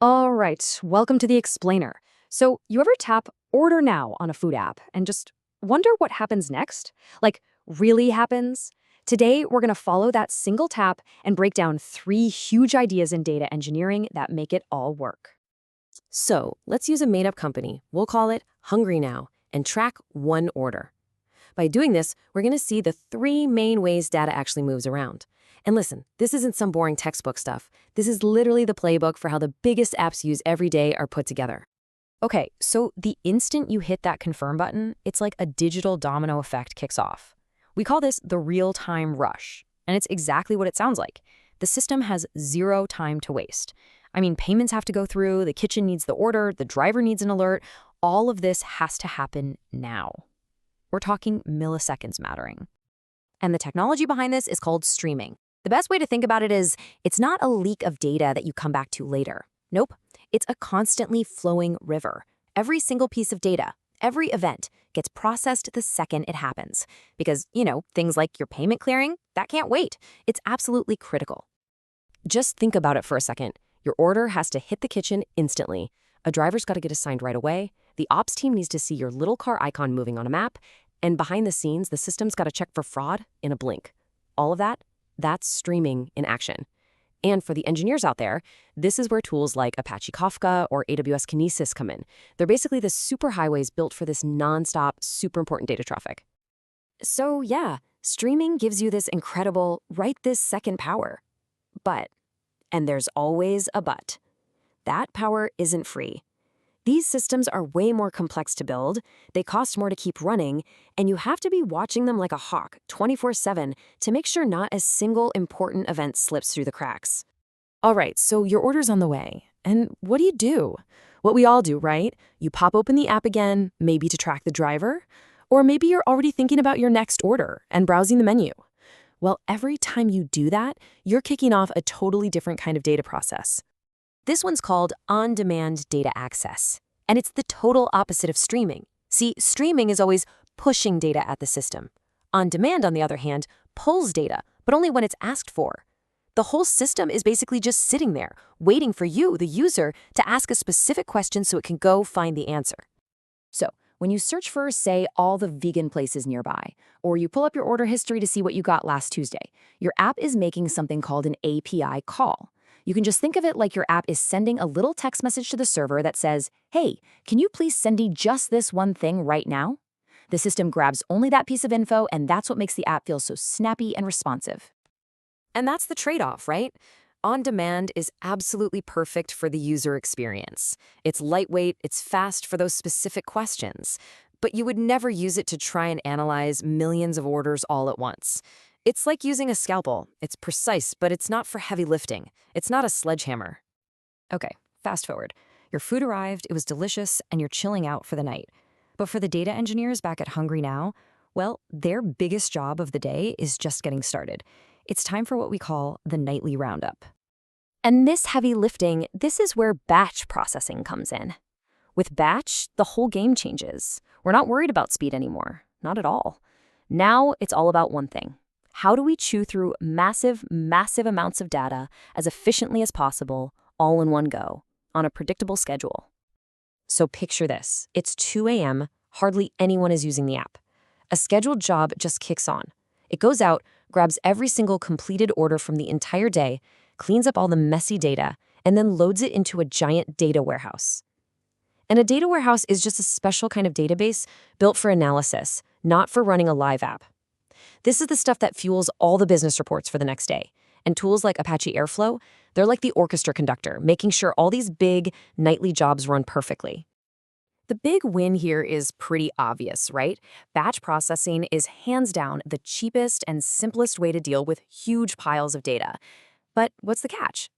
All right, welcome to the explainer. So, you ever tap order now on a food app and just wonder what happens next? Like, really happens? Today, we're going to follow that single tap and break down three huge ideas in data engineering that make it all work. So let's use a made-up company. We'll call it Hungry Now and track one order. By doing this, we're going to see the three main ways data actually moves around. And listen, this isn't some boring textbook stuff. This is literally the playbook for how the biggest apps used every day are put together. Okay, so the instant you hit that confirm button, it's like a digital domino effect kicks off. We call this the real-time rush, and it's exactly what it sounds like. The system has zero time to waste. I mean, payments have to go through, the kitchen needs the order, the driver needs an alert. All of this has to happen now. We're talking milliseconds mattering. And the technology behind this is called streaming. The best way to think about it is it's not a leak of data that you come back to later. Nope, it's a constantly flowing river. Every single piece of data, every event gets processed the second it happens. Because, things like your payment clearing, that can't wait. It's absolutely critical. Just think about it for a second. Your order has to hit the kitchen instantly. A driver's got to get assigned right away. The ops team needs to see your little car icon moving on a map. And behind the scenes, the system's got to check for fraud in a blink. All of that's streaming in action. And for the engineers out there, this is where tools like Apache Kafka or AWS Kinesis come in. They're basically the superhighways built for this nonstop, super important data traffic. So yeah, streaming gives you this incredible, right this second power. But, and there's always a but, that power isn't free. These systems are way more complex to build, they cost more to keep running, and you have to be watching them like a hawk 24/7 to make sure not a single important event slips through the cracks. All right, so your order's on the way. And what do you do? What we all do, right? You pop open the app again, maybe to track the driver, or maybe you're already thinking about your next order and browsing the menu. Well, every time you do that, you're kicking off a totally different kind of data process. This one's called on-demand data access, and it's the total opposite of streaming. See, streaming is always pushing data at the system. On-demand, on the other hand, pulls data, but only when it's asked for. The whole system is basically just sitting there, waiting for you, the user, to ask a specific question so it can go find the answer. So, when you search for, say, all the vegan places nearby, or you pull up your order history to see what you got last Tuesday, your app is making something called an API call. You can just think of it like your app is sending a little text message to the server that says, "Hey, can you please send me just this one thing right now?" The system grabs only that piece of info, and that's what makes the app feel so snappy and responsive. And that's the trade-off, right? On-demand is absolutely perfect for the user experience. It's lightweight, it's fast for those specific questions. But you would never use it to try and analyze millions of orders all at once. It's like using a scalpel. It's precise, but it's not for heavy lifting. It's not a sledgehammer. Okay, fast forward. Your food arrived, it was delicious, and you're chilling out for the night. But for the data engineers back at Hungry Now, well, their biggest job of the day is just getting started. It's time for what we call the nightly roundup. And this heavy lifting, this is where batch processing comes in. With batch, the whole game changes. We're not worried about speed anymore, not at all. Now it's all about one thing. How do we chew through massive, massive amounts of data as efficiently as possible, all in one go, on a predictable schedule? So picture this. It's 2 a.m., hardly anyone is using the app. A scheduled job just kicks on. It goes out, grabs every single completed order from the entire day, cleans up all the messy data, and then loads it into a giant data warehouse. And a data warehouse is just a special kind of database built for analysis, not for running a live app. This is the stuff that fuels all the business reports for the next day. And tools like Apache Airflow, they're like the orchestra conductor, making sure all these big, nightly jobs run perfectly. The big win here is pretty obvious, right? Batch processing is hands down the cheapest and simplest way to deal with huge piles of data. But what's the catch?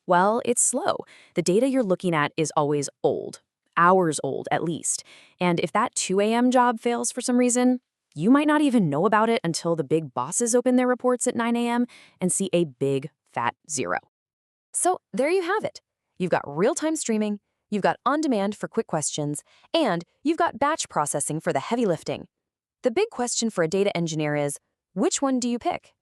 Well, it's slow. The data you're looking at is always old, hours old at least. And if that 2 a.m. job fails for some reason, you might not even know about it until the big bosses open their reports at 9 a.m. and see a big, fat zero. So there you have it. You've got real-time streaming, you've got on-demand for quick questions, and you've got batch processing for the heavy lifting. The big question for a data engineer is, which one do you pick?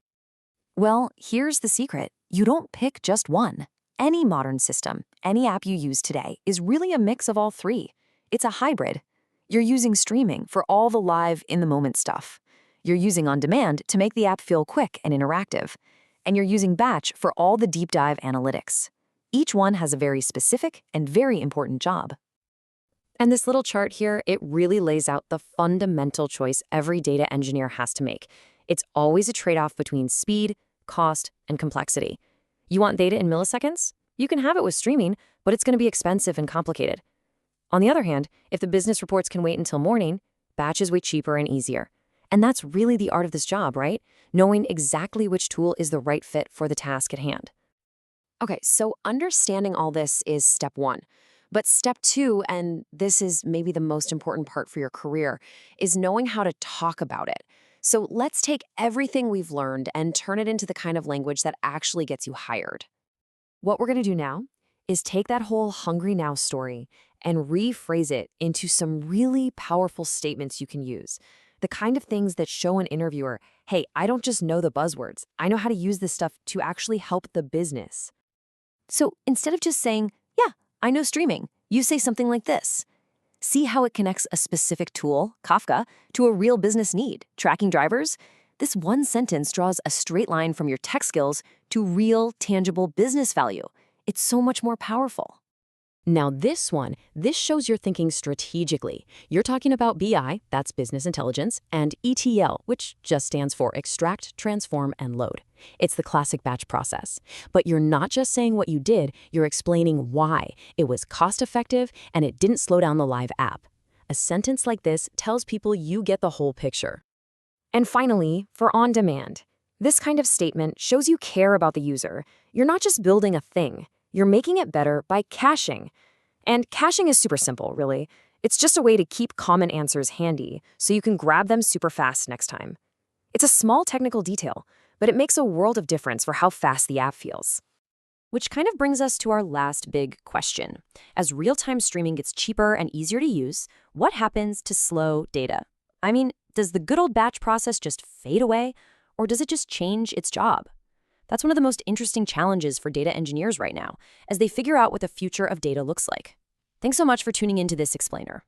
Well, here's the secret. You don't pick just one. Any modern system, any app you use today is really a mix of all three. It's a hybrid. You're using streaming for all the live, in-the-moment stuff. You're using on-demand to make the app feel quick and interactive. And you're using batch for all the deep dive analytics. Each one has a very specific and very important job. And this little chart here, it really lays out the fundamental choice every data engineer has to make. It's always a trade-off between speed, cost, and complexity. You want data in milliseconds? You can have it with streaming, but it's going to be expensive and complicated. On the other hand, if the business reports can wait until morning, batch is way cheaper and easier. And that's really the art of this job, right? Knowing exactly which tool is the right fit for the task at hand. Okay, so understanding all this is step one. But step two, and this is maybe the most important part for your career, is knowing how to talk about it. So let's take everything we've learned and turn it into the kind of language that actually gets you hired. What we're going to do now is take that whole Hungry Now story and rephrase it into some really powerful statements you can use. The kind of things that show an interviewer, hey, I don't just know the buzzwords. I know how to use this stuff to actually help the business. So instead of just saying, yeah, I know streaming, you say something like this. See how it connects a specific tool, Kafka, to a real business need, tracking drivers? This one sentence draws a straight line from your tech skills to real, tangible business value. It's so much more powerful. Now this shows you're thinking strategically. You're talking about BI, that's business intelligence, and ETL, which just stands for extract, transform, and load. It's the classic batch process. But you're not just saying what you did, you're explaining why. It was cost-effective, and it didn't slow down the live app. A sentence like this tells people you get the whole picture. And finally, for on-demand. This kind of statement shows you care about the user. You're not just building a thing. You're making it better by caching. And caching is super simple, really. It's just a way to keep common answers handy so you can grab them super fast next time. It's a small technical detail, but it makes a world of difference for how fast the app feels. Which kind of brings us to our last big question. As real-time streaming gets cheaper and easier to use, what happens to slow data? I mean, does the good old batch process just fade away, or does it just change its job? That's one of the most interesting challenges for data engineers right now, as they figure out what the future of data looks like. Thanks so much for tuning into this explainer.